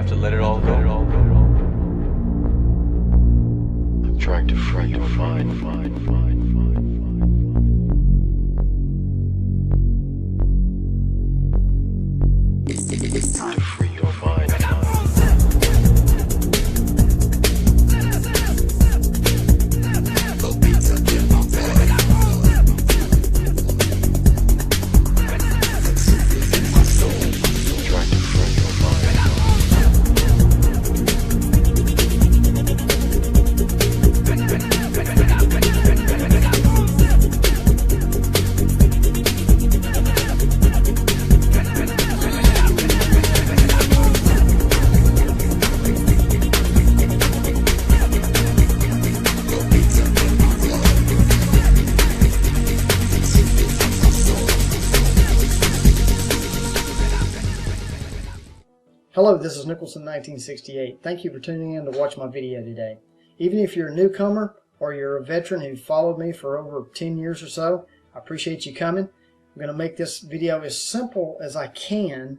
to let it all go. I'm trying to find. It's time to free your mind. Hello, this is Nicholson 1968. Thank you for tuning in to watch my video today. Even if you're a newcomer or you're a veteran who followed me for over 10 years or so, I appreciate you coming. I'm going to make this video as simple as I can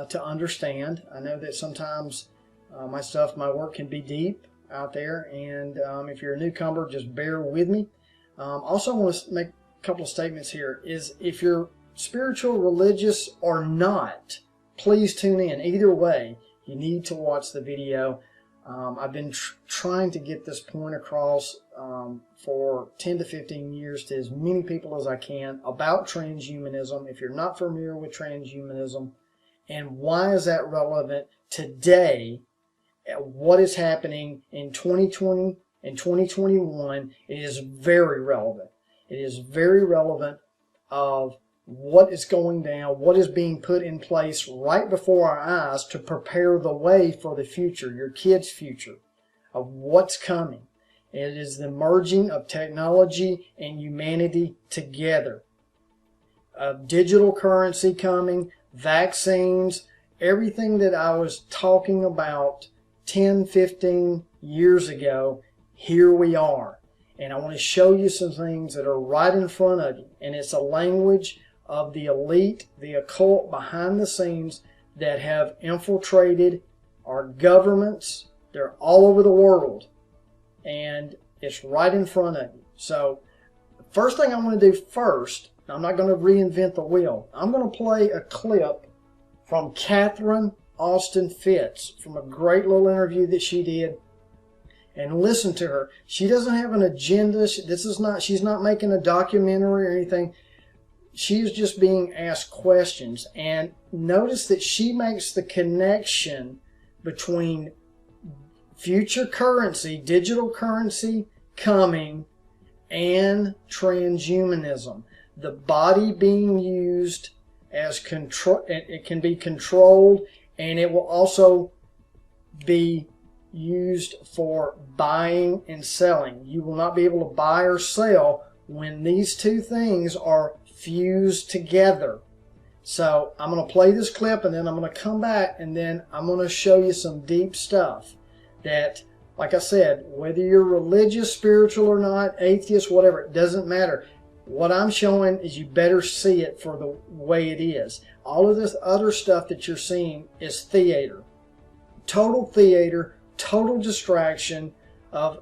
to understand. I know that sometimes my work can be deep out there, and if you're a newcomer, just bear with me. Also, I want to make a couple of statements here. If you're spiritual, religious, or not, please tune in. Either way, you need to watch the video. I've been trying to get this point across for 10 to 15 years to as many people as I can about transhumanism. If you're not familiar with transhumanism and why is that relevant today, what is happening in 2020 and 2021, it is very relevant. It is very relevant of what is going down, what is being put in place right before our eyes to prepare the way for the future, your kids' future, of what's coming. It is the merging of technology and humanity together. Digital currency coming, vaccines, everything that I was talking about 10, 15 years ago, here we are. And I want to show you some things that are right in front of you. And it's a language of the elite, the occult behind the scenes that have infiltrated our governments. They're all over the world, and it's right in front of you. So the first thing I want to do first, I'm not going to reinvent the wheel. I'm going to play a clip from Catherine Austin Fitts from a great little interview that she did, and listen to her. She doesn't have an agenda. She's not making a documentary or anything. She's just being asked questions, and notice that she makes the connection between future currency, digital currency coming, and transhumanism. The body being used as control, it can be controlled, and it will also be used for buying and selling. You will not be able to buy or sell when these two things are fused together. So I'm going to play this clip, and then I'm going to come back, and then I'm going to show you some deep stuff that, like I said, whether you're religious, spiritual or not, atheist, whatever, it doesn't matter. What I'm showing is you better see it for the way it is. All of this other stuff that you're seeing is theater. Total distraction of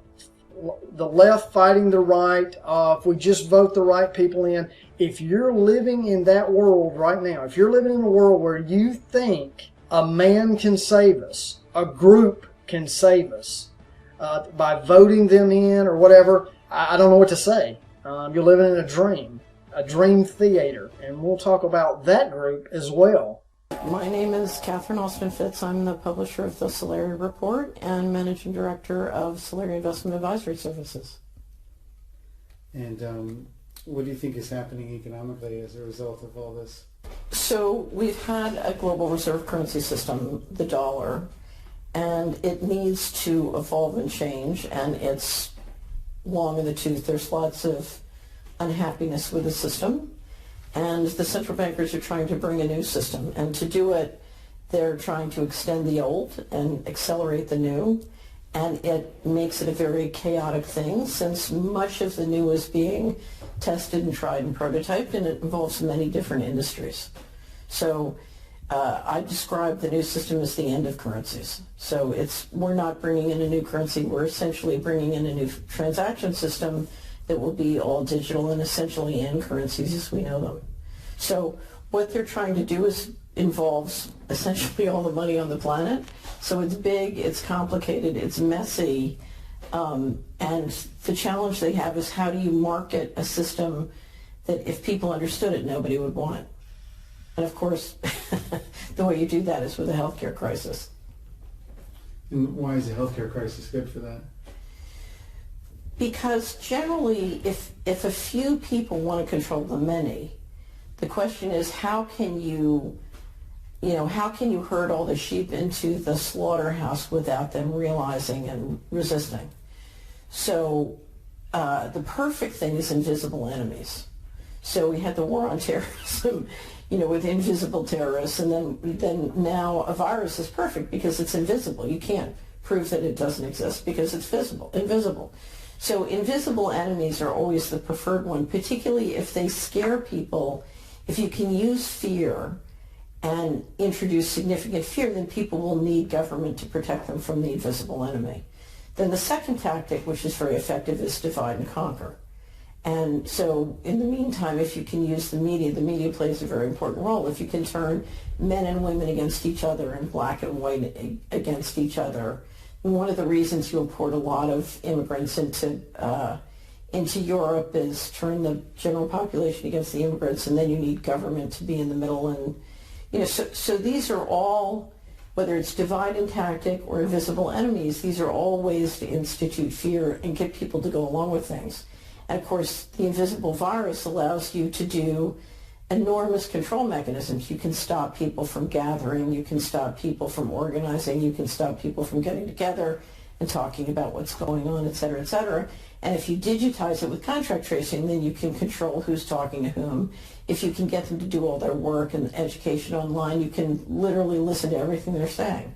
the left fighting the right. If we just vote the right people in. If you're living in that world right now, if you're living in a world where you think a man can save us, a group can save us by voting them in or whatever, I don't know what to say. You're living in a dream theater, and we'll talk about that group as well. My name is Catherine Austin Fitts. I'm the publisher of the Solari Report and managing director of Solari Investment Advisory Services. And what do you think is happening economically as a result of all this? So we've had a global reserve currency system, the dollar, and it needs to evolve and change, and it's long in the tooth. There's lots of unhappiness with the system, and the central bankers are trying to bring a new system, and to do it, they're trying to extend the old and accelerate the new, and it makes it a very chaotic thing since much of the new is being tested and tried and prototyped, and it involves many different industries. So I describe the new system as the end of currencies. So we're not bringing in a new currency. We're essentially bringing in a new transaction system that will be all digital and essentially end currencies as we know them. So what they're trying to do involves essentially all the money on the planet. So it's big, it's complicated, it's messy, and the challenge they have is how do you market a system that if people understood it, nobody would want it. And of course, the way you do that is with a healthcare crisis. And why is a healthcare crisis good for that? Because generally, if a few people want to control the many, the question is how can you herd all the sheep into the slaughterhouse without them realizing and resisting? So the perfect thing is invisible enemies. So we had the war on terrorism, with invisible terrorists, and then now a virus is perfect because it's invisible. You can't prove that it doesn't exist because it's invisible. So invisible enemies are always the preferred one, particularly if they scare people. If you can use fear and introduce significant fear, then people will need government to protect them from the invisible enemy. Then the second tactic, which is very effective, is divide and conquer. And so in the meantime, if you can use the media plays a very important role. If you can turn men and women against each other and black and white against each other. And one of the reasons you import a lot of immigrants into Europe is turn the general population against the immigrants, and then you need government to be in the middle. And so these are all, whether it's divide and tactic or invisible enemies, these are all ways to institute fear and get people to go along with things. And of course, the invisible virus allows you to do enormous control mechanisms. You can stop people from gathering, you can stop people from organizing, you can stop people from getting together and talking about what's going on, et cetera, et cetera. And if you digitize it with contract tracing, then you can control who's talking to whom. If you can get them to do all their work and education online, you can literally listen to everything they're saying.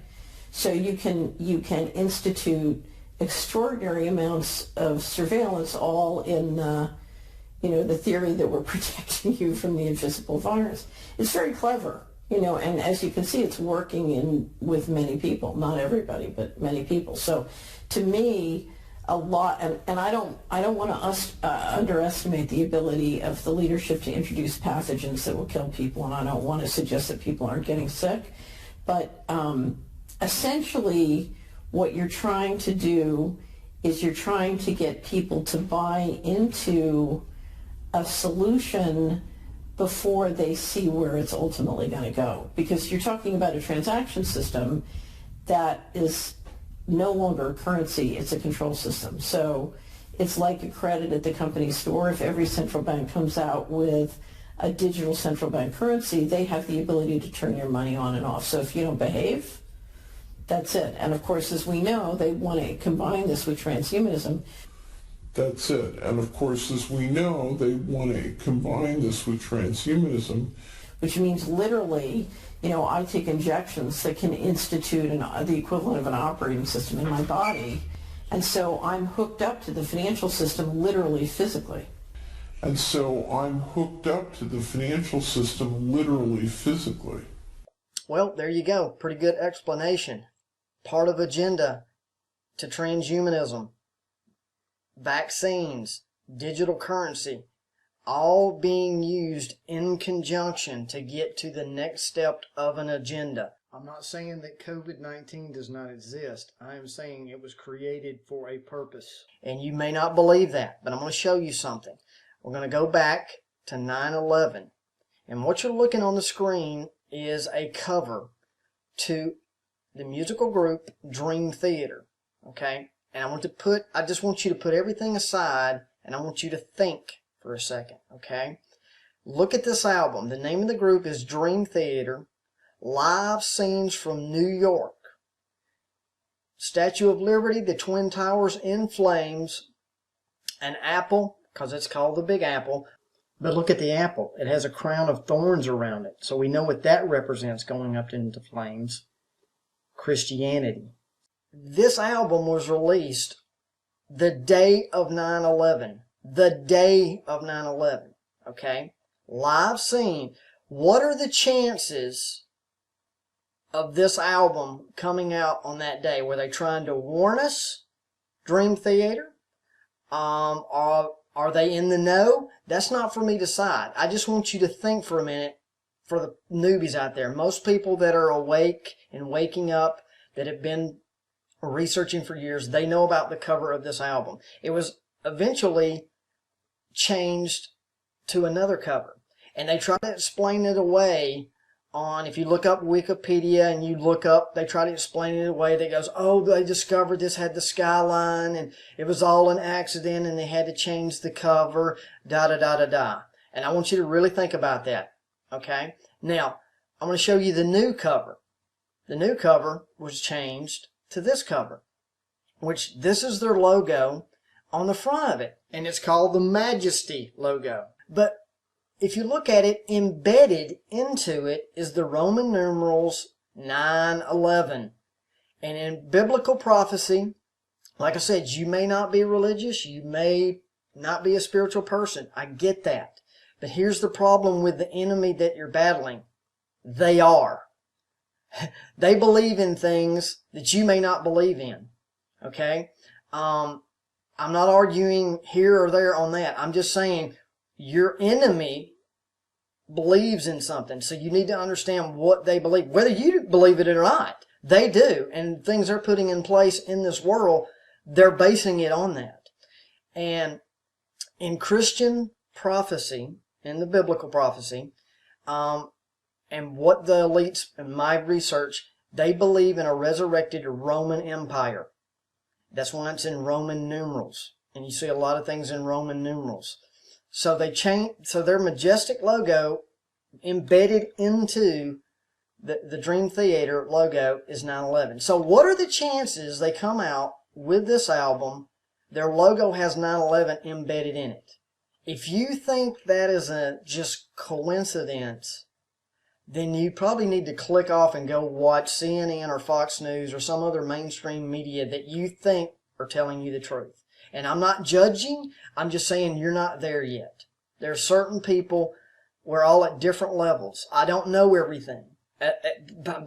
So you can institute extraordinary amounts of surveillance, all in the theory that we're protecting you from the invisible virus. It's very clever, and as you can see, it's working with many people, not everybody, but many people. So to me, a lot, and I don't want to underestimate the ability of the leadership to introduce pathogens that will kill people, and I don't want to suggest that people aren't getting sick, but essentially what you're trying to do is you're trying to get people to buy into a solution before they see where it's ultimately going to go. Because you're talking about a transaction system that is no longer a currency, it's a control system. So it's like a credit at the company store. If every central bank comes out with a digital central bank currency, they have the ability to turn your money on and off. So if you don't behave, that's it. And of course, as we know, they want to combine this with transhumanism. That's it. And of course, as we know, they want to combine this with transhumanism. Which means literally, I take injections that can institute the equivalent of an operating system in my body. And so I'm hooked up to the financial system literally, physically. And so I'm hooked up to the financial system literally, physically. Well, there you go. Pretty good explanation. Part of agenda to transhumanism, vaccines, digital currency, all being used in conjunction to get to the next step of an agenda. I'm not saying that COVID-19 does not exist. I am saying it was created for a purpose. And you may not believe that, but I'm going to show you something. We're going to go back to 9/11. And what you're looking on the screen is a cover to the musical group Dream Theater. Okay? And I just want you to put everything aside, and I want you to think for a second, okay? Look at this album. The name of the group is Dream Theater. Live scenes from New York. Statue of Liberty, the Twin Towers in flames. An apple, because it's called the Big Apple. But look at the apple. It has a crown of thorns around it. So we know what that represents going up into flames. Christianity. This album was released the day of 9/11. The day of 9/11. Okay? Live scene. What are the chances of this album coming out on that day? Were they trying to warn us, Dream Theater? Are they in the know? That's not for me to decide. I just want you to think for a minute for the newbies out there. Most people that are awake and waking up that have been researching for years, they know about the cover of this album. It was eventually changed to another cover. And they try to explain it away on, if you look up Wikipedia and you look up, they try to explain it away. They goes, oh, they discovered this had the skyline and it was all an accident and they had to change the cover, da-da-da-da-da. And I want you to really think about that, okay? Now, I'm going to show you the new cover. The new cover was changed to this cover, which this is their logo on the front of it. And it's called the Majesty logo. But if you look at it, embedded into it is the Roman numerals 9/11. And in biblical prophecy, like I said, you may not be religious, you may not be a spiritual person. I get that. But here's the problem with the enemy that you're battling. They are. They believe in things that you may not believe in. Okay? I'm not arguing here or there on that. I'm just saying your enemy believes in something. So you need to understand what they believe. Whether you believe it or not, they do. And things they're putting in place in this world, they're basing it on that. And in Christian prophecy, in the biblical prophecy, and what the elites, in my research, they believe in a resurrected Roman Empire. That's why it's in Roman numerals. And you see a lot of things in Roman numerals. So their majestic logo embedded into the Dream Theater logo is 9/11. So what are the chances they come out with this album, their logo has 9/11 embedded in it? If you think that is a just coincidence, then you probably need to click off and go watch CNN or Fox News or some other mainstream media that you think are telling you the truth. And I'm not judging, I'm just saying you're not there yet. There are certain people, we're all at different levels. I don't know everything,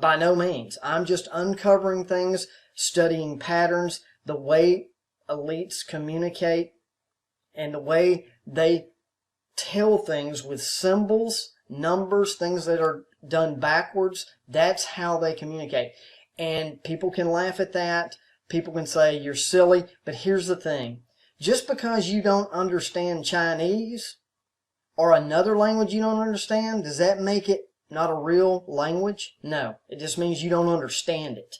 by no means. I'm just uncovering things, studying patterns, the way elites communicate, and the way they tell things with symbols, numbers, things that are done backwards. That's how they communicate. And people can laugh at that. People can say you're silly, but here's the thing. Just because you don't understand Chinese or another language you don't understand, does that make it not a real language? No. It just means you don't understand it.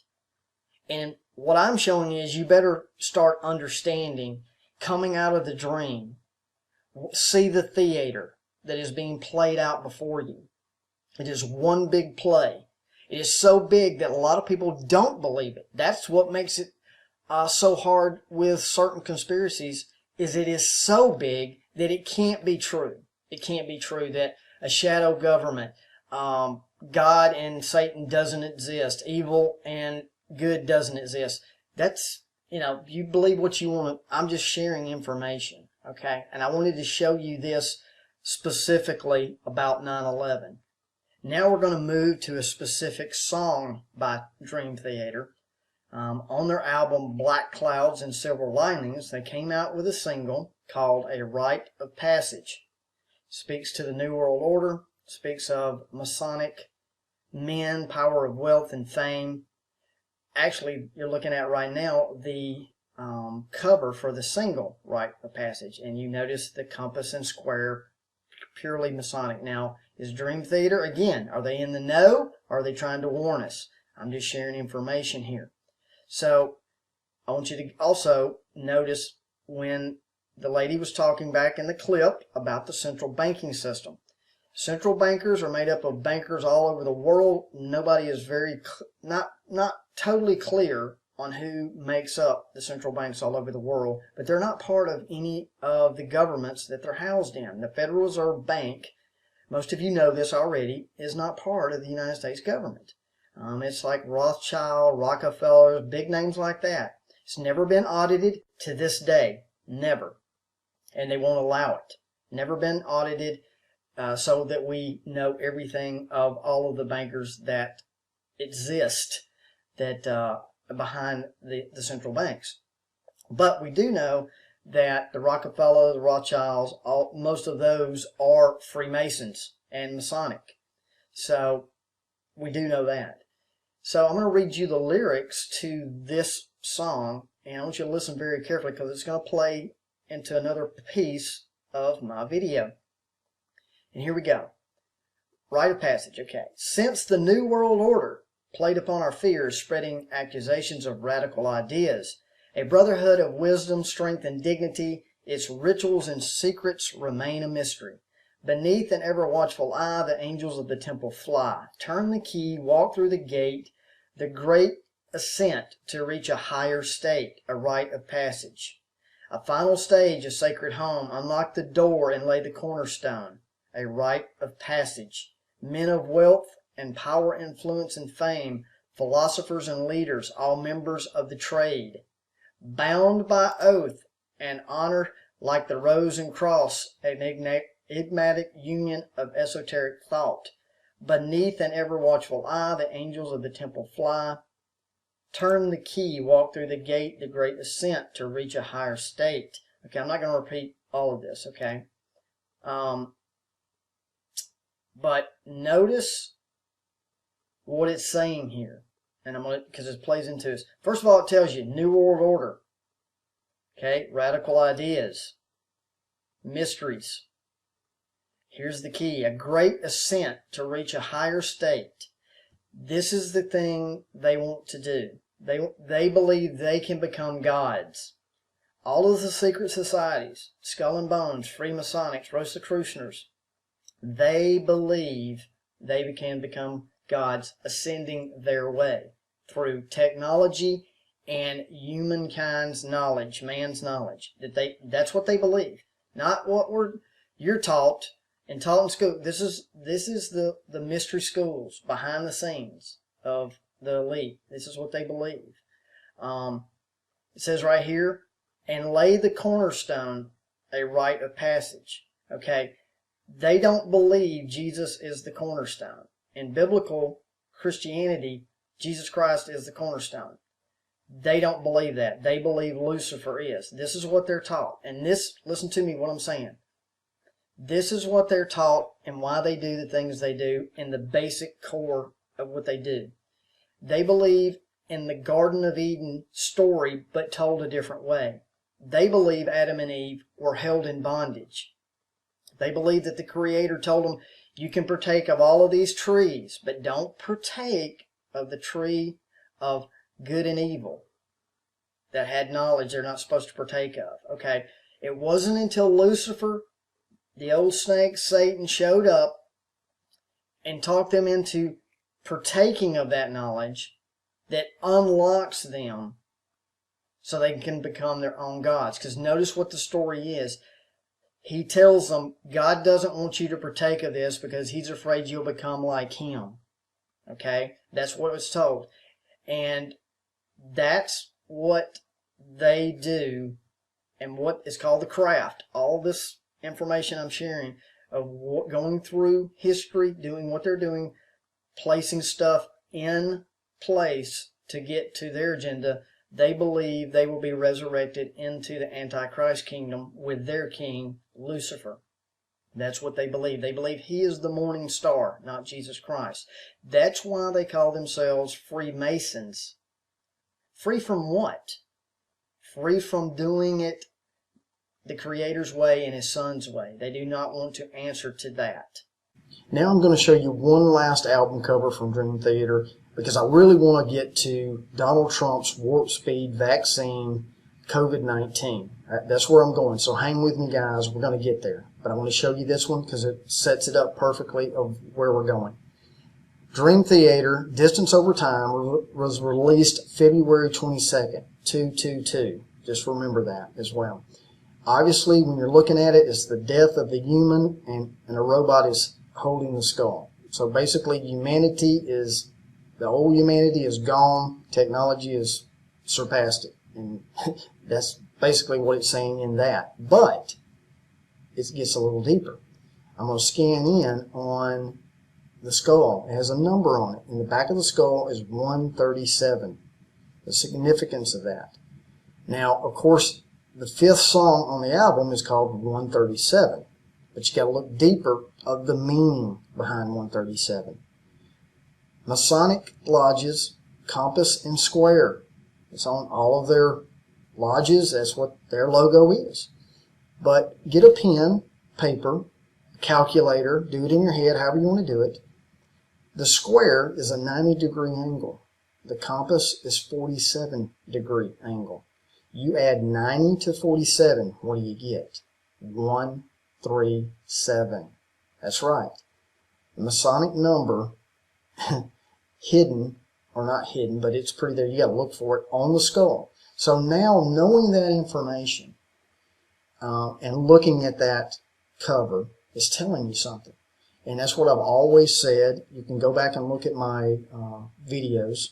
And what I'm showing is you better start understanding, coming out of the dream. See the theater that is being played out before you. It is one big play. It is so big that a lot of people don't believe it. That's what makes it so hard with certain conspiracies, is it is so big that it can't be true. It can't be true that a shadow government, God and Satan doesn't exist, evil and good doesn't exist. That's, you believe what you want to. I'm just sharing information, okay? And I wanted to show you this specifically about 9/11. Now we're going to move to a specific song by Dream Theater. On their album Black Clouds and Silver Linings, they came out with a single called A Rite of Passage. Speaks to the New World Order, speaks of Masonic men, power of wealth and fame. Actually, you're looking at right now the cover for the single Rite of Passage, and you notice the compass and square, purely Masonic. Now, is Dream Theater, again, are they in the know, or are they trying to warn us? I'm just sharing information here. So, I want you to also notice when the lady was talking back in the clip about the central banking system. Central bankers are made up of bankers all over the world. Nobody is not totally clear on who makes up the central banks all over the world, but they're not part of any of the governments that they're housed in. The Federal Reserve Bank, most of you know this already, is not part of the United States government. It's like Rothschild, Rockefeller, big names like that. It's never been audited to this day. Never. And they won't allow it. Never been audited so that we know everything of all of the bankers that exist that behind the central banks. But we do know that the Rockefeller, the Rothschilds, most of those are Freemasons and Masonic. So we do know that. So I'm going to read you the lyrics to this song, and I want you to listen very carefully because it's going to play into another piece of my video. And here we go. Rite of passage, okay. Since the New World Order played upon our fears, spreading accusations of radical ideas, a brotherhood of wisdom, strength, and dignity, its rituals and secrets remain a mystery. Beneath an ever-watchful eye, the angels of the temple fly. Turn the key, walk through the gate, the great ascent to reach a higher state, a rite of passage. A final stage, a sacred home. Unlock the door and lay the cornerstone, a rite of passage. Men of wealth and power, influence, and fame, philosophers and leaders, all members of the trade, bound by oath and honor like the rose and cross, an enigmatic union of esoteric thought. Beneath an ever-watchful eye, the angels of the temple fly. Turn the key, walk through the gate, the great ascent to reach a higher state. Okay, I'm not going to repeat all of this, okay? But notice what it's saying here. And I'm going to, because it plays into this. First of all, it tells you New World Order. Okay, radical ideas, mysteries. Here's the key, a great ascent to reach a higher state. This is the thing they want to do. They believe they can become gods. All of the secret societies, Skull and Bones, Freemasonics, Rosicrucianers, they believe they can become gods, ascending their way through technology and humankind's knowledge, man's knowledge. That's what they believe, not what you're taught and taught in school. This is the mystery schools behind the scenes of the elite. This is what they believe. It says right here, and lay the cornerstone, a rite of passage. Okay, they don't believe Jesus is the cornerstone. In biblical Christianity, Jesus Christ is the cornerstone. They don't believe that. They believe Lucifer is. This is what they're taught. And this, listen to me what I'm saying. This is what they're taught and why they do the things they do in the basic core of what they do. They believe in the Garden of Eden story, but told a different way. They believe Adam and Eve were held in bondage. They believe that the Creator told them, you can partake of all of these trees, but don't partake of the tree of good and evil that had knowledge they're not supposed to partake of. Okay, it wasn't until Lucifer, the old snake, Satan, showed up and talked them into partaking of that knowledge that unlocks them so they can become their own gods. Because notice what the story is. He tells them, God doesn't want you to partake of this because he's afraid you'll become like him. Okay? That's what was told. And that's what they do and what is called the craft. All this information I'm sharing of going through history, doing what they're doing, placing stuff in place to get to their agenda. They believe they will be resurrected into the Antichrist kingdom with their king, Lucifer. That's what they believe. They believe he is the morning star, not Jesus Christ. That's why they call themselves Freemasons. Free from what? Free from doing it the Creator's way and his Son's way. They do not want to answer to that. Now I'm going to show you one last album cover from Dream Theater because I really want to get to Donald Trump's warp speed vaccine COVID-19. That's where I'm going. So hang with me, guys. We're going to get there. But I want to show you this one because it sets it up perfectly of where we're going. Dream Theater, Distance Over Time, was released February 22nd, 222. Just remember that as well. Obviously, when you're looking at it, it's the death of the human and a robot is holding the skull. So basically, the old humanity is gone. Technology has surpassed it. And that's basically what it's saying in that. But it gets a little deeper. I'm going to scan in on the skull. It has a number on it. In the back of the skull is 137. The significance of that. Now, of course, the 5th song on the album is called 137. But you got to look deeper of the meaning behind 137. Masonic lodges, compass and square. It's on all of their lodges. That's what their logo is. But get a pen, paper, calculator, do it in your head, however you want to do it. The square is a 90-degree angle. The compass is 47-degree angle. You add 90 to 47, what do you get? 137. That's right. The Masonic number, hidden, or not hidden, but it's pretty there. You got to look for it on the skull. So now, knowing that information and looking at that cover is telling you something. And that's what I've always said. You can go back and look at my videos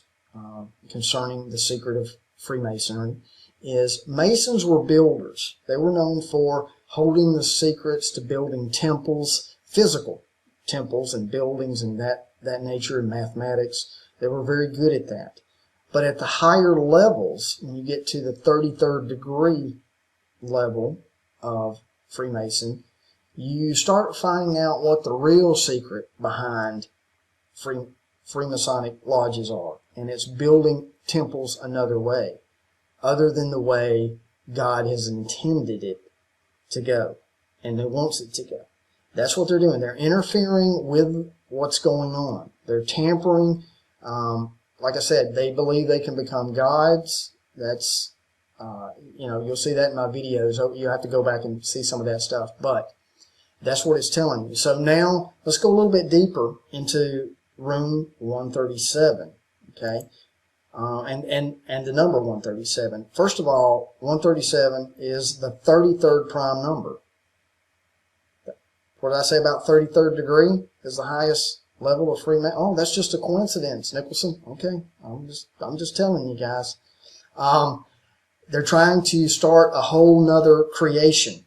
concerning the secret of Freemasonry. Is Masons were builders. They were known for holding the secrets to building temples, physical temples and buildings and that nature in mathematics. They were very good at that. But at the higher levels, when you get to the 33rd degree level of Freemason, you start finding out what the real secret behind Freemasonic lodges are. And it's building temples another way, other than the way God has intended it to go and He wants it to go. That's what they're doing. They're interfering with what's going on. They're tampering. Like I said, they believe they can become gods. That's, you'll see that in my videos. You have to go back and see some of that stuff. But that's what it's telling you. So now let's go a little bit deeper into room 137. Okay. And the number 137. First of all, 137 is the 33rd prime number. What did I say about 33rd degree is the highest level of Freemason? Oh, that's just a coincidence, Nicholson. Okay, I'm just telling you guys. They're trying to start a whole nother creation.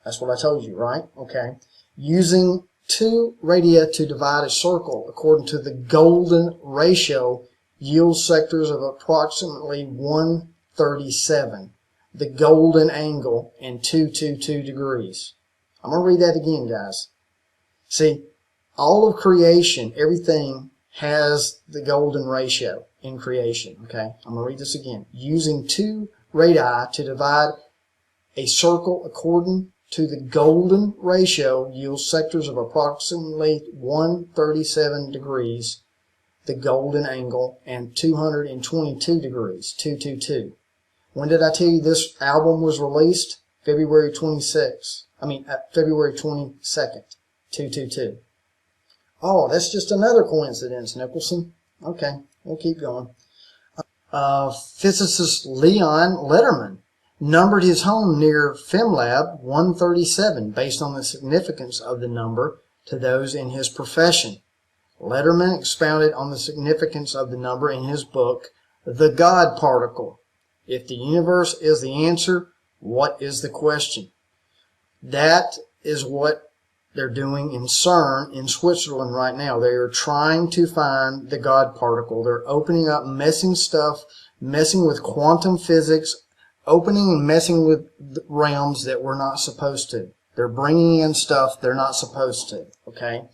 That's what I told you, right? Okay. Using 2 radia to divide a circle according to the golden ratio yields sectors of approximately 137. The golden angle and 222 degrees. I'm going to read that again, guys. See, all of creation, everything has the golden ratio in creation. Okay, I'm going to read this again. Using 2 radii to divide a circle according to the golden ratio yields sectors of approximately 137 degrees, the golden angle, and 222 degrees, 222. When did I tell you this album was released? February 22nd, 222. Oh, that's just another coincidence, Nicholson. Okay, we'll keep going. Physicist Leon Lederman numbered his home near FemLab 137 based on the significance of the number to those in his profession. Lederman expounded on the significance of the number in his book, The God Particle. If the universe is the answer, what is the question? That is what they're doing in CERN in Switzerland right now. They are trying to find the God particle. They're opening up, messing with quantum physics, opening and messing with realms that we're not supposed to. They're bringing in stuff they're not supposed to, okay?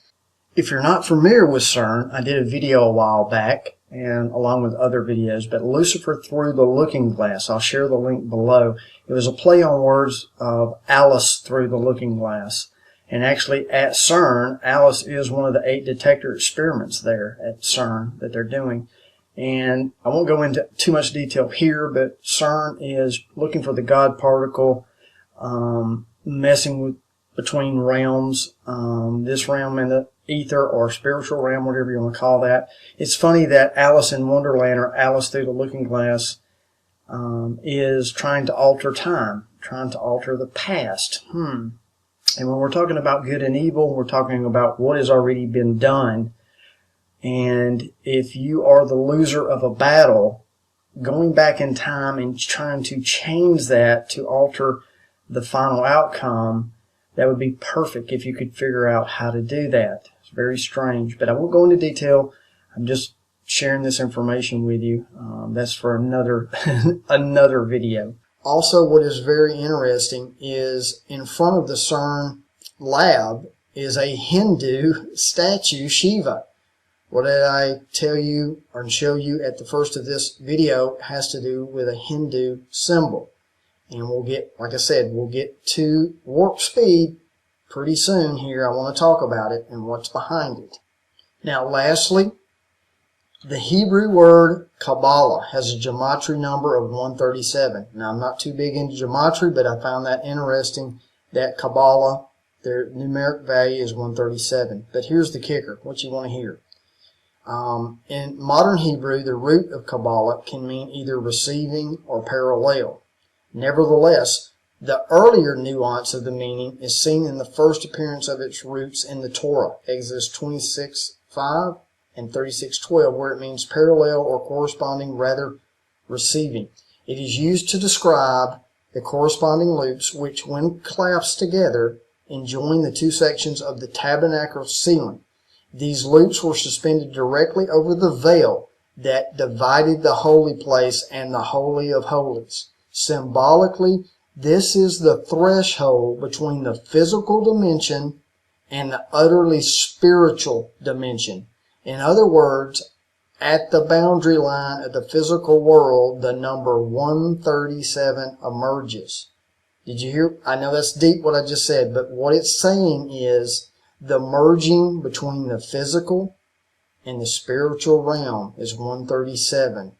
If you're not familiar with CERN, I did a video a while back, and along with other videos, but Lucifer Through the Looking Glass. I'll share the link below. It was a play on words of Alice Through the Looking Glass. And actually at CERN, Alice is one of the 8 detector experiments there at CERN that they're doing. And I won't go into too much detail here, but CERN is looking for the God particle, messing with between realms, this realm and the ether or spiritual realm, whatever you want to call that. It's funny that Alice in Wonderland or Alice Through the Looking Glass is trying to alter time, trying to alter the past. And when we're talking about good and evil, we're talking about what has already been done. And if you are the loser of a battle, going back in time and trying to change that to alter the final outcome, That would be perfect if you could figure out how to do that. It's very strange, but I won't go into detail. I'm just sharing this information with you. That's for another another video. Also, what is very interesting is in front of the CERN lab is a Hindu statue, Shiva. What did I tell you or show you at the first of this video has to do with a Hindu symbol. And we'll get, like I said, we'll get to warp speed pretty soon here. I want to talk about it and what's behind it. Now, lastly, the Hebrew word Kabbalah has a gematria number of 137. Now, I'm not too big into gematria, but I found that interesting that Kabbalah, their numeric value is 137. But here's the kicker, what you want to hear. In modern Hebrew, the root of Kabbalah can mean either receiving or parallel. Nevertheless, the earlier nuance of the meaning is seen in the first appearance of its roots in the Torah, Exodus 26:5 and 36:12, where it means parallel or corresponding, rather receiving. It is used to describe the corresponding loops which, when clasped together, enjoin the two sections of the tabernacle ceiling. These loops were suspended directly over the veil that divided the holy place and the Holy of Holies. Symbolically, this is the threshold between the physical dimension and the utterly spiritual dimension. In other words, at the boundary line of the physical world, the number 137 emerges. Did you hear? I know that's deep what I just said, but what it's saying is the merging between the physical and the spiritual realm is 137.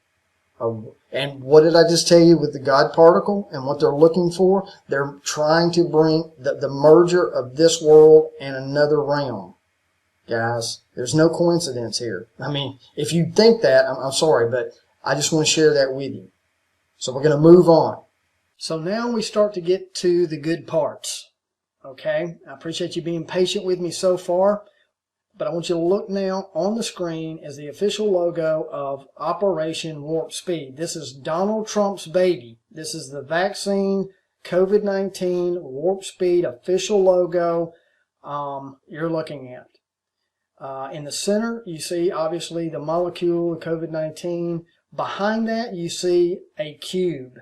And what did I just tell you with the God particle and what they're looking for? They're trying to bring the merger of this world and another realm. Guys, there's no coincidence here. I mean, if you think that, I'm sorry, but I just want to share that with you. So we're going to move on. So now we start to get to the good parts. Okay? I appreciate you being patient with me so far. But I want you to look now on the screen as the official logo of Operation Warp Speed. This is Donald Trump's baby. This is the vaccine COVID-19 Warp Speed official logo you're looking at. In the center, you see obviously the molecule of COVID-19. Behind that, you see a cube.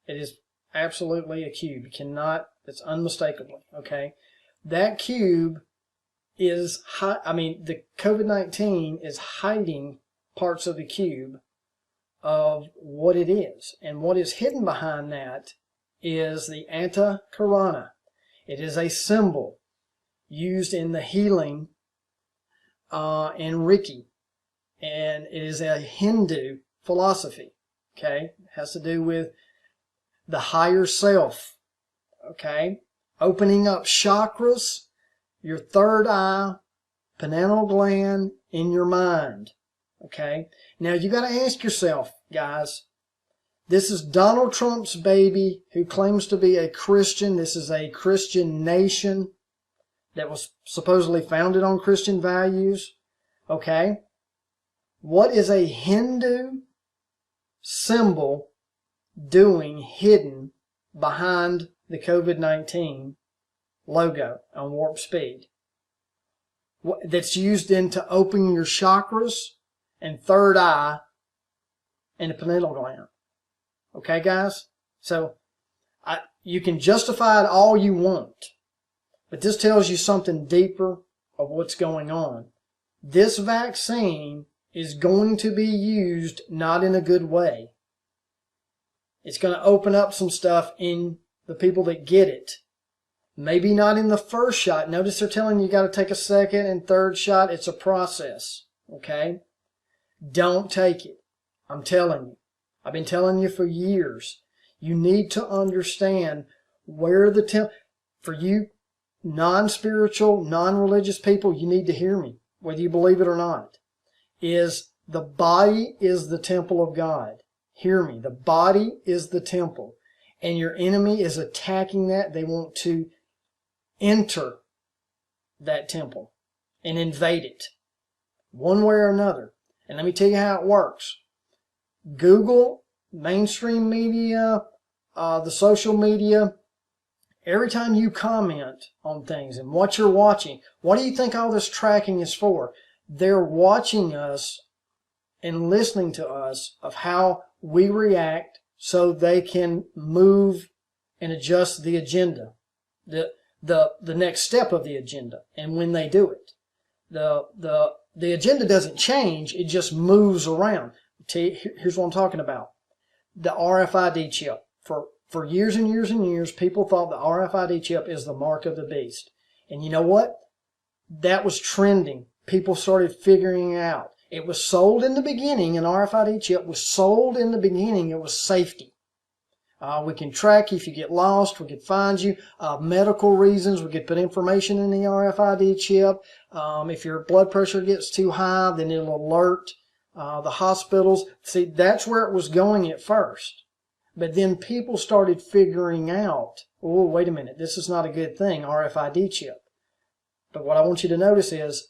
It is absolutely a cube. You cannot, it's unmistakably, okay? That cube is, the COVID-19 is hiding parts of the cube of what it is. And what is hidden behind that is the anti-corona. It is a symbol used in the healing in Reiki. And it is a Hindu philosophy. Okay? It has to do with the higher self. Okay? Opening up chakras, your third eye, pineal gland, in your mind. Okay? Now you got to ask yourself, guys, this is Donald Trump's baby who claims to be a Christian. This is a Christian nation that was supposedly founded on Christian values. Okay? What is a Hindu symbol doing hidden behind the COVID-19 logo on Warp Speed? That's used to open your chakras and third eye and the pineal gland. Okay, guys? So you can justify it all you want, but this tells you something deeper of what's going on. This vaccine is going to be used not in a good way. It's going to open up some stuff in the people that get it. Maybe not in the first shot. Notice they're telling you got to take a second and third shot. It's a process. Okay? Don't take it. I'm telling you. I've been telling you for years. You need to understand where for you non-spiritual, non-religious people, you need to hear me, whether you believe it or not, is the body is the temple of God. Hear me. The body is the temple. And your enemy is attacking that. They want to enter that temple and invade it one way or another. And let me tell you how it works. Google, mainstream media, the social media, Every time you comment on things and what you're watching, what do you think all this tracking is for? They're watching us and listening to us of how we react so they can move and adjust the agenda, the next step of the agenda, and when they do it. The agenda doesn't change, it just moves around. Here's what I'm talking about. The RFID chip. For years and years and years, people thought the RFID chip is the mark of the beast. And you know what? That was trending. People started figuring it out. It was sold in the beginning, an RFID chip was sold in the beginning, it was safety. We can track you if you get lost, we could find you. Medical reasons, we could put information in the RFID chip. If your blood pressure gets too high, then it'll alert the hospitals. See, that's where it was going at first. But then people started figuring out, oh, wait a minute, this is not a good thing, RFID chip. But what I want you to notice is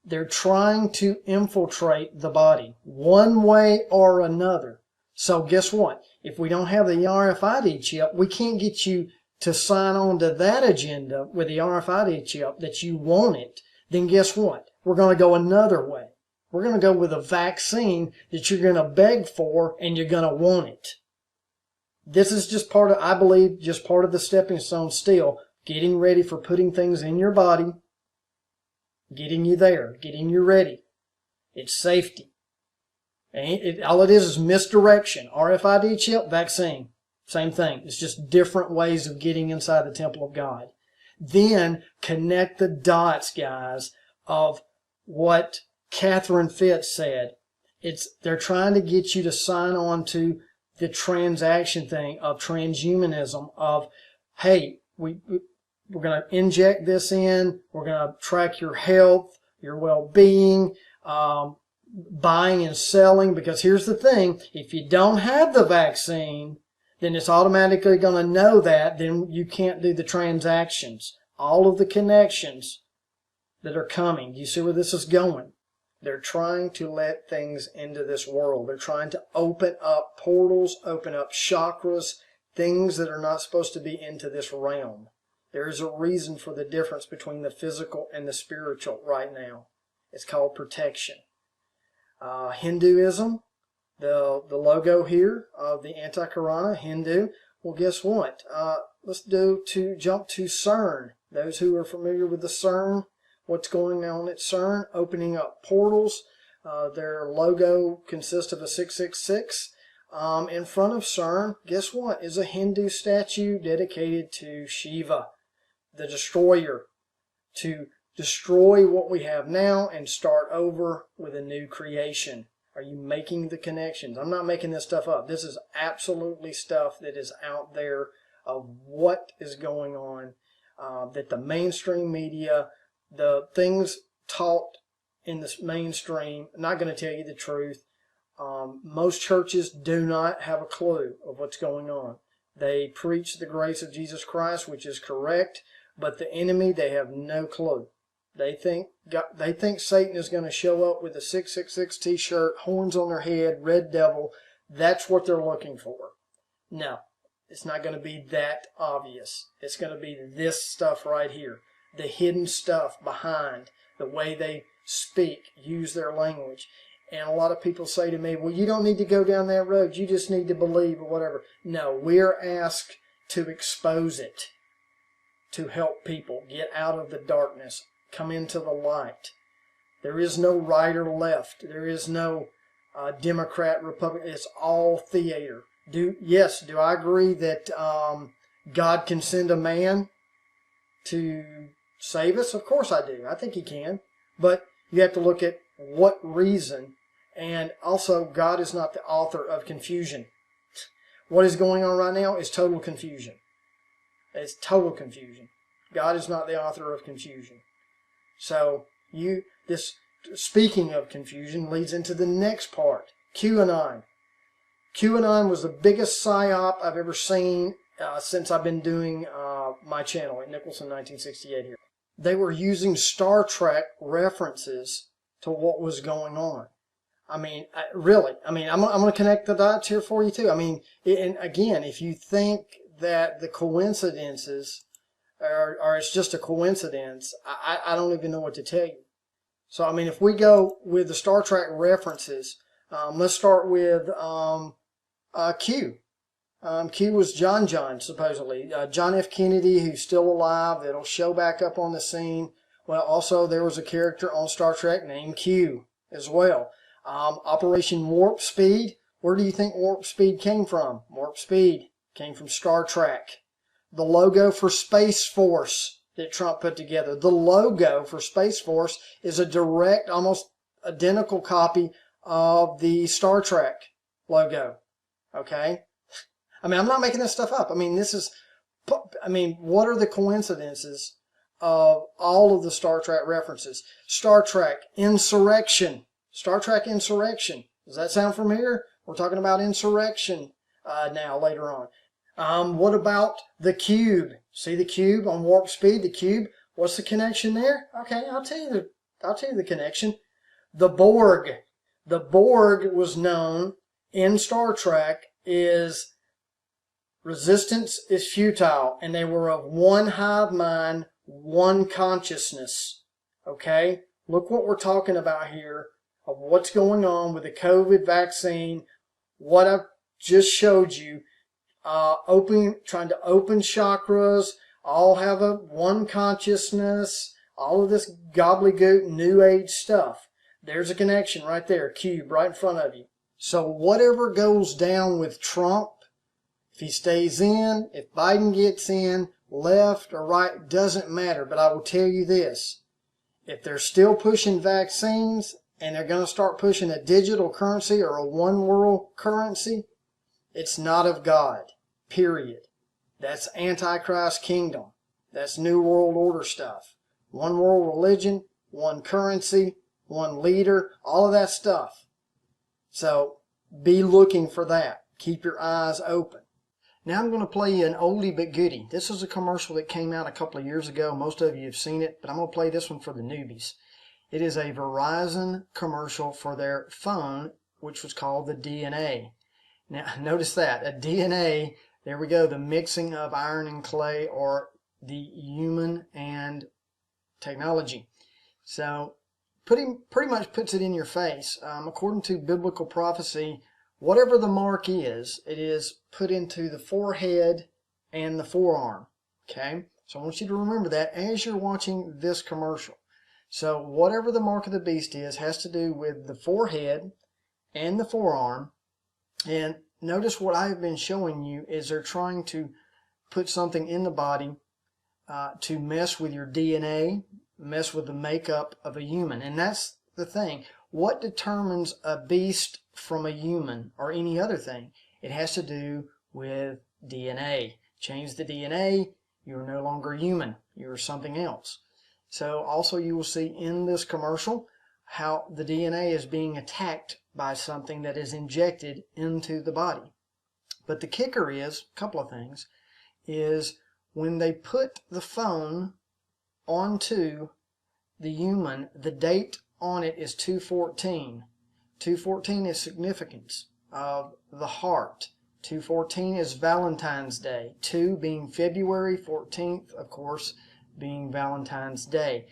they're trying to infiltrate the body one way or another. So guess what? If we don't have the RFID chip, we can't get you to sign on to that agenda with the RFID chip that you want it. Then guess what? We're going to go another way. We're going to go with a vaccine that you're going to beg for and you're going to want it. This is just part of, I believe, just part of the stepping stone still, getting ready for putting things in your body, getting you there, getting you ready. It's safety. All it is misdirection. RFID chip, vaccine. Same thing. It's just different ways of getting inside the temple of God. Then connect the dots, guys, of what Catherine Fitz said. They're trying to get you to sign on to the transaction thing of transhumanism of, hey, we're going to inject this in. We're going to track your health, your well-being, buying and selling. Because here's the thing. If you don't have the vaccine, then it's automatically going to know that. Then you can't do the transactions. All of the connections that are coming. Do you see where this is going? They're trying to let things into this world. They're trying to open up portals, open up chakras, things that are not supposed to be into this realm. There is a reason for the difference between the physical and the spiritual right now. It's called protection. Hinduism, the logo here of the Anti-Karana, Hindu. Well, guess what? Let's jump to CERN. Those who are familiar with the CERN, what's going on at CERN, opening up portals. Their logo consists of a 666. In front of CERN, guess what, is a Hindu statue dedicated to Shiva, the destroyer, to destroy what we have now and start over with a new creation. Are you making the connections? I'm not making this stuff up. This is absolutely stuff that is out there of what is going on, that the mainstream media, the things taught in the mainstream, I'm not going to tell you the truth. Most churches do not have a clue of what's going on. They preach the grace of Jesus Christ, which is correct, but the enemy, they have no clue. They think Satan is going to show up with a 666 t-shirt, horns on their head, red devil. That's what they're looking for. No, it's not going to be that obvious. It's going to be this stuff right here. The hidden stuff behind the way they speak, use their language. And a lot of people say to me, well, you don't need to go down that road. You just need to believe or whatever. No, we're asked to expose it, to help people get out of the darkness, come into the light. There is no right or left. There is no Democrat, Republican. It's all theater. Do I agree that God can send a man to save us? Of course I do. I think he can. But you have to look at what reason. And also, God is not the author of confusion. What is going on right now is total confusion. It's total confusion. God is not the author of confusion. So, speaking of confusion leads into the next part, QAnon. QAnon was the biggest psyop I've ever seen since I've been doing my channel at Nicholson 1968 here. They were using Star Trek references to what was going on. I mean, really. I mean, I'm going to connect the dots here for you too. I mean, and again, if you think that the coincidences or it's just a coincidence, I don't even know what to tell you. So, I mean, if we go with the Star Trek references, let's start with Q. Q was John, supposedly. John F. Kennedy, who's still alive, that'll show back up on the scene. Well, also, there was a character on Star Trek named Q as well. Operation Warp Speed. Where do you think Warp Speed came from? Warp Speed came from Star Trek. The logo for Space Force that Trump put together. The logo for Space Force is a direct, almost identical copy of the Star Trek logo. Okay? I mean, I'm not making this stuff up. I mean, what are the coincidences of all of the Star Trek references? Star Trek Insurrection. Star Trek Insurrection. Does that sound familiar? We're talking about insurrection now later on. What about the cube? See the cube on Warp Speed? The cube. What's the connection there? Okay, I'll tell you the connection. The Borg. The Borg was known in Star Trek as resistance is futile, and they were of one hive mind, one consciousness. Okay? Look what we're talking about here of what's going on with the COVID vaccine, what I've just showed you, trying to open chakras, all have a one consciousness, all of this gobbledygook New Age stuff. There's a connection right there, cube, right in front of you. So whatever goes down with Trump, if he stays in, if Biden gets in, left or right, doesn't matter. But I will tell you this. If they're still pushing vaccines and they're going to start pushing a digital currency or a one world currency, it's not of God. Period. That's Antichrist kingdom. That's New World Order stuff. One world religion, one currency, one leader, all of that stuff. So be looking for that. Keep your eyes open. Now I'm going to play you an oldie but goodie. This is a commercial that came out a couple of years ago. Most of you have seen it, but I'm going to play this one for the newbies. It is a Verizon commercial for their phone, which was called the DNA. Now notice that, a DNA, there we go, the mixing of iron and clay, or the human and technology. So pretty much puts it in your face. According to biblical prophecy, whatever the mark is, it is put into the forehead and the forearm. Okay? So I want you to remember that as you're watching this commercial. So whatever the mark of the beast is has to do with the forehead and the forearm. And notice what I've been showing you is they're trying to put something in the body to mess with your DNA, mess with the makeup of a human. And that's the thing. What determines a beast from a human or any other thing? It has to do with DNA. Change the DNA, you're no longer human. You're something else. So also you will see in this commercial how the DNA is being attacked by something that is injected into the body. But the kicker is, a couple of things, is when they put the phone onto the human, the date on it is 2/14. 2/14 is significance of the heart. 2/14 is Valentine's Day. 2 being February, 14th, of course, being Valentine's Day.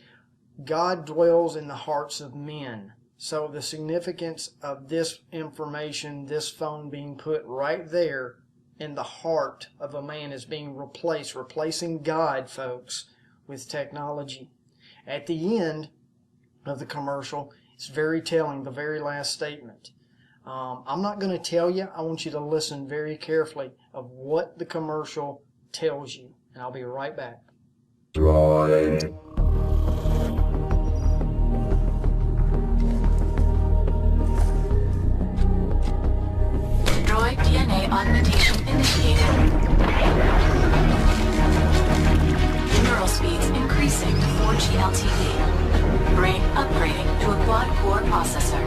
God dwells in the hearts of men. So the significance of this information, this phone being put right there in the heart of a man, is being replacing God, folks, with technology. At the end of the commercial, it's very telling, the very last statement. I'm not going to tell you. I want you to listen very carefully of what the commercial tells you. And I'll be right back. Droid. Droid DNA augmentation initiated. Neural speeds increasing to 4G LTE. Brain upgrading to a quad-core processor.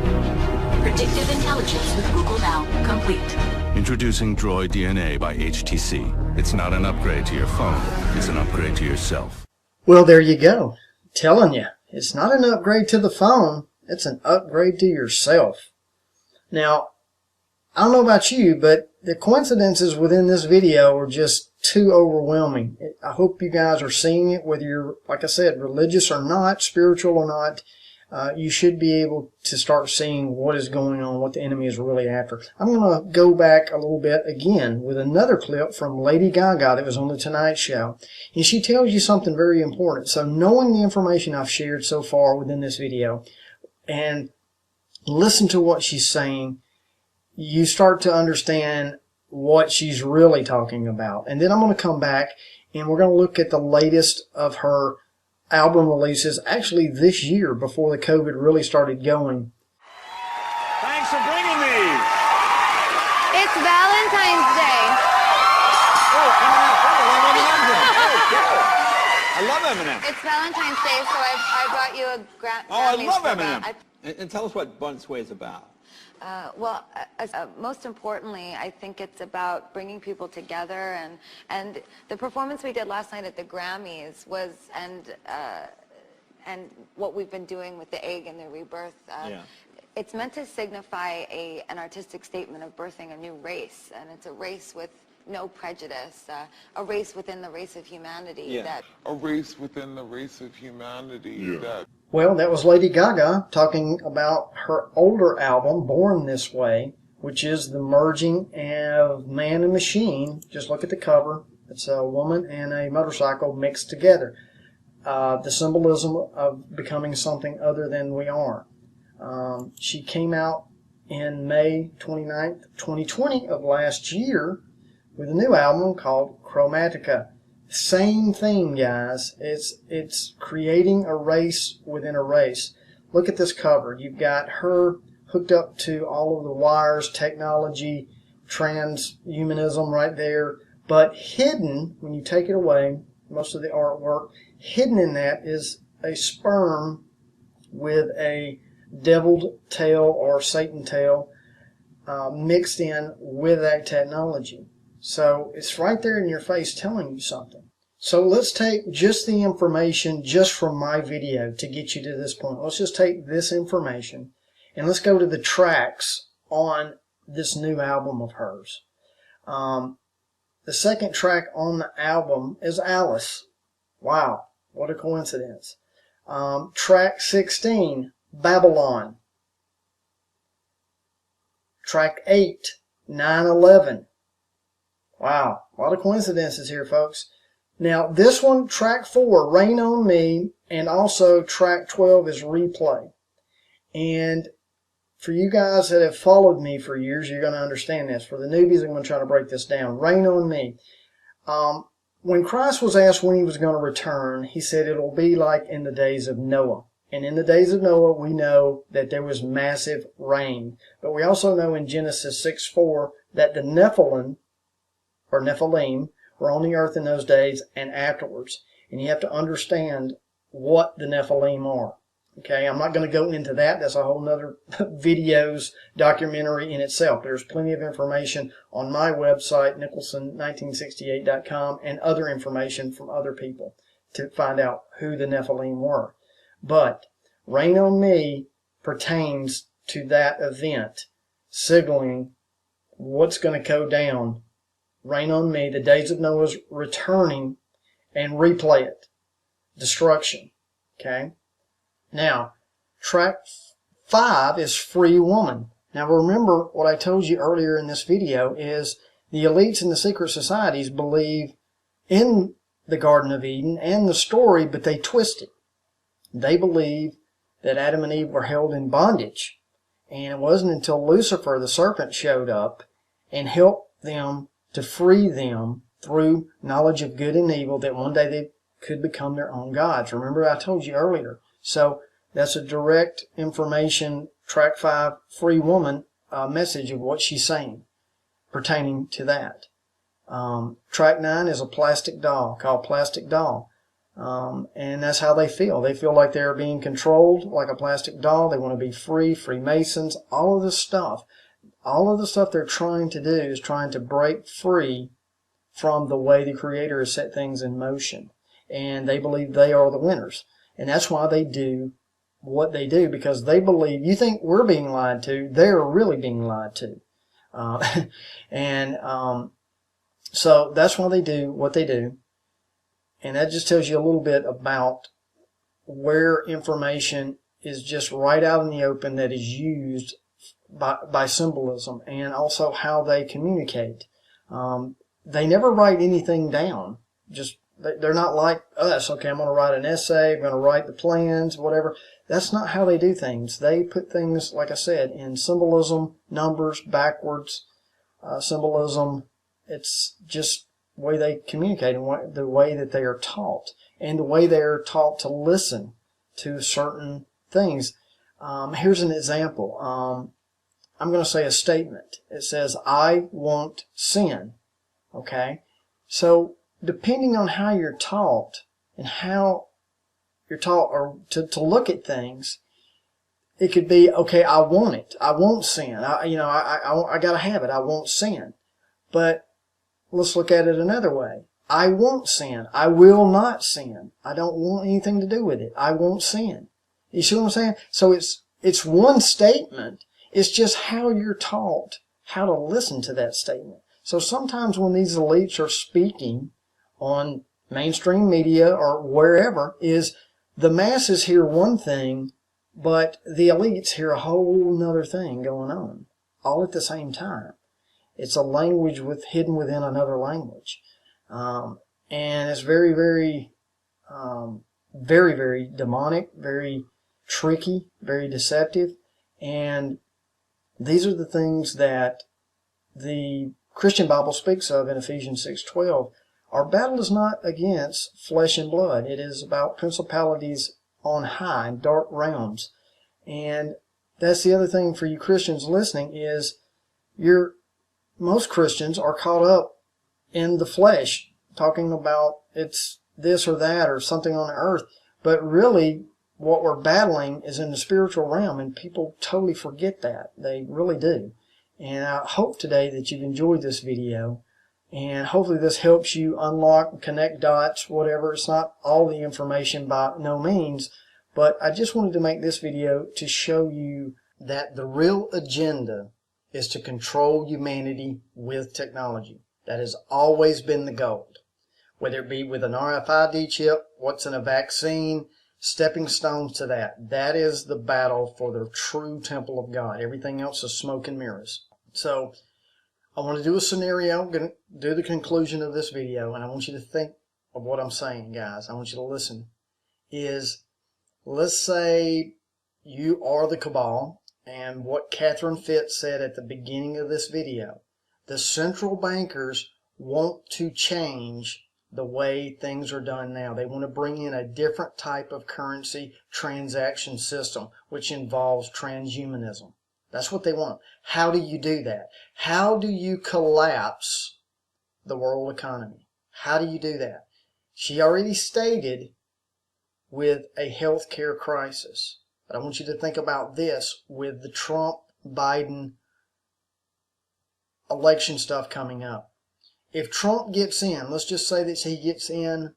Predictive intelligence with Google Now complete. Introducing Droid DNA by HTC. It's not an upgrade to your phone, it's an upgrade to yourself. Well, there you go. Telling you, it's not an upgrade to the phone, it's an upgrade to yourself. Now, I don't know about you, but the coincidences within this video are just too overwhelming. I hope you guys are seeing it, whether you're, like I said, religious or not, spiritual or not. You should be able to start seeing what is going on, what the enemy is really after. I'm going to go back a little bit again with another clip from Lady Gaga that was on the Tonight Show. And she tells you something very important. So knowing the information I've shared so far within this video and listen to what she's saying, you start to understand what she's really talking about. And then I'm going to come back and we're going to look at the latest of her album releases, actually this year before the COVID really started going. Thanks for bringing these. It's Valentine's Day. Oh, M&M. I love M&M. It's Valentine's Day, so I brought you a Grammy. Oh, I love M&M. And tell us what Bun Sway is about. Most importantly, I think it's about bringing people together, and the performance we did last night at the Grammys was, and what we've been doing with the egg and the rebirth. It's meant to signify an artistic statement of birthing a new race, and it's a race with no prejudice, a race within the race of humanity. A race within the race of humanity. Well, that was Lady Gaga talking about her older album, Born This Way, which is the merging of man and machine. Just look at the cover. It's a woman and a motorcycle mixed together. The symbolism of becoming something other than we are. She came out in May 29th, 2020 of last year with a new album called Chromatica. Same thing, guys. It's creating a race within a race. Look at this cover. You've got her hooked up to all of the wires, technology, transhumanism right there. But hidden, when you take it away, most of the artwork, hidden in that is a sperm with a deviled tail or Satan tail mixed in with that technology. So it's right there in your face telling you something. So let's take just the information just from my video to get you to this point. Let's just take this information and let's go to the tracks on this new album of hers. The second track on the album is Alice. Wow, what a coincidence. Track 16, Babylon. Track 8, 9/11. Wow, a lot of coincidences here, folks. Now, this one, track 4, Rain on Me, and also track 12 is Replay. And for you guys that have followed me for years, you're going to understand this. For the newbies, I'm going to try to break this down. Rain on Me. When Christ was asked when he was going to return, he said it'll be like in the days of Noah. And in the days of Noah, we know that there was massive rain. But we also know in Genesis 6:4 that the Nephilim were on the earth in those days and afterwards. And you have to understand what the Nephilim are. Okay, I'm not going to go into that. That's a whole nother video's documentary in itself. There's plenty of information on my website, nicholson1968.com, and other information from other people to find out who the Nephilim were. But Rain on Me pertains to that event, signaling what's going to go down. Rain on Me, the days of Noah's returning, and replay it. Destruction. Okay? Now, track 5 is Free Woman. Now remember what I told you earlier in this video is the elites and the secret societies believe in the Garden of Eden and the story, but they twist it. They believe that Adam and Eve were held in bondage. And it wasn't until Lucifer, the serpent, showed up and helped them to free them through knowledge of good and evil that one day they could become their own gods. Remember I told you earlier. So that's a direct information, track 5, Free Woman, message of what she's saying pertaining to that. Track 9 is a plastic doll called Plastic Doll. And that's how they feel. They feel like they're being controlled like a plastic doll. They want to be free, Freemasons, all of this stuff. All of the stuff they're trying to do is trying to break free from the way the Creator has set things in motion. And they believe they are the winners. And that's why they do what they do, because they believe, you think we're being lied to, they're really being lied to. So that's why they do what they do. And that just tells you a little bit about where information is just right out in the open that is used by symbolism, and also how they communicate. They never write anything down. Just they're not like us. Okay, I'm going to write an essay, I'm going to write the plans, whatever. That's not how they do things. They put things, like I said, in symbolism, numbers, backwards, symbolism. It's just the way they communicate and the way that they are taught, and the way they are taught to listen to certain things. Here's an example. I'm going to say a statement. It says, I won't sin. Okay? So, depending on how you're taught and how you're taught or to look at things, it could be, okay, I want it. I won't sin. I got to have it. I won't sin. But let's look at it another way. I won't sin. I will not sin. I don't want anything to do with it. I won't sin. You see what I'm saying? So it's one statement. It's just how you're taught how to listen to that statement. So sometimes when these elites are speaking on mainstream media or wherever, is the masses hear one thing, but the elites hear a whole nother thing going on, all at the same time. It's a language hidden within another language. And it's very, very, very, very demonic, very tricky, very deceptive. And these are the things that the Christian Bible speaks of in Ephesians 6:12. Our battle is not against flesh and blood. It is about principalities on high in dark realms. And that's the other thing for you Christians listening is most Christians are caught up in the flesh, talking about it's this or that or something on the earth. But really, what we're battling is in the spiritual realm, and people totally forget that. They really do. And I hope today that you've enjoyed this video, and hopefully this helps you unlock, connect dots, whatever. It's not all the information by no means, but I just wanted to make this video to show you that the real agenda is to control humanity with technology. That has always been the goal. Whether it be with an RFID chip, what's in a vaccine, stepping stones to that. That is the battle for the true temple of God. Everything else is smoke and mirrors. So I want to do a scenario. I'm going to do the conclusion of this video, and I want you to think of what I'm saying, guys. I want you to listen. Let's say you are the cabal, and what Catherine Fitz said at the beginning of this video. The central bankers want to change the way things are done now. They want to bring in a different type of currency transaction system, which involves transhumanism. That's what they want. How do you do that? How do you collapse the world economy? How do you do that? She already stated with a healthcare crisis. But I want you to think about this with the Trump-Biden election stuff coming up. If Trump gets in, let's just say that he gets in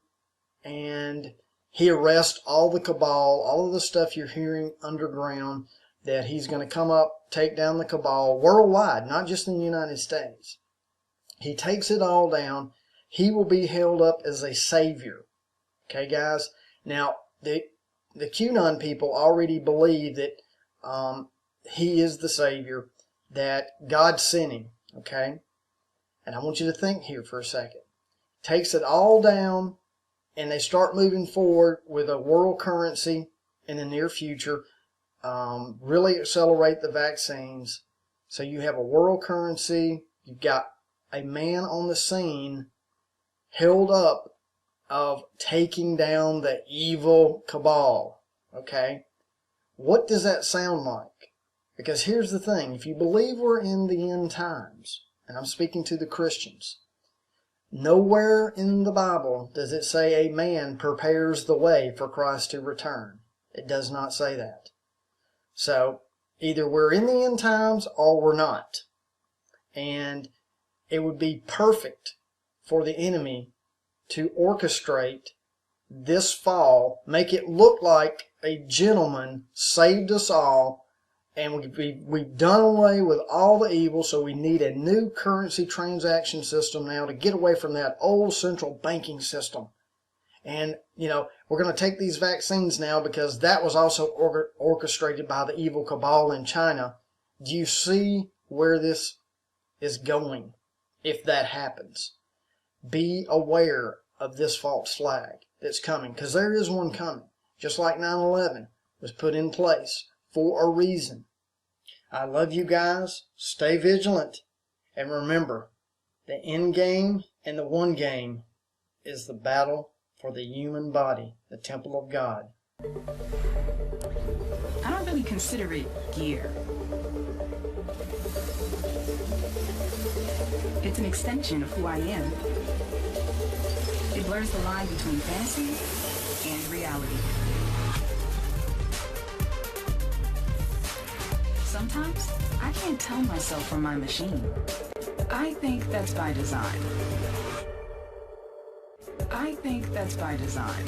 and he arrests all the cabal, all of the stuff you're hearing underground, that he's going to come up, take down the cabal worldwide, not just in the United States. He takes it all down. He will be held up as a savior. Okay, guys? Now, the QAnon people already believe that he is the savior, that God sent him. Okay? And I want you to think here for a second. Takes it all down, and they start moving forward with a world currency in the near future. Really accelerate the vaccines. So you have a world currency. You've got a man on the scene held up of taking down the evil cabal. Okay? What does that sound like? Because here's the thing. If you believe we're in the end times, and I'm speaking to the Christians, nowhere in the Bible does it say a man prepares the way for Christ to return. It does not say that. So, either we're in the end times or we're not. And it would be perfect for the enemy to orchestrate this fall, make it look like a gentleman saved us all, And we've done away with all the evil, so we need a new currency transaction system now to get away from that old central banking system. And, we're going to take these vaccines now because that was also orchestrated by the evil cabal in China. Do you see where this is going if that happens? Be aware of this false flag that's coming, because there is one coming. Just like 9/11 was put in place for a reason. I love you guys. Stay vigilant. And remember, the end game and the one game is the battle for the human body, the temple of God. I don't really consider it gear. It's an extension of who I am. It blurs the line between fantasy and reality. Sometimes, I can't tell myself from my machine. I think that's by design. I think that's by design.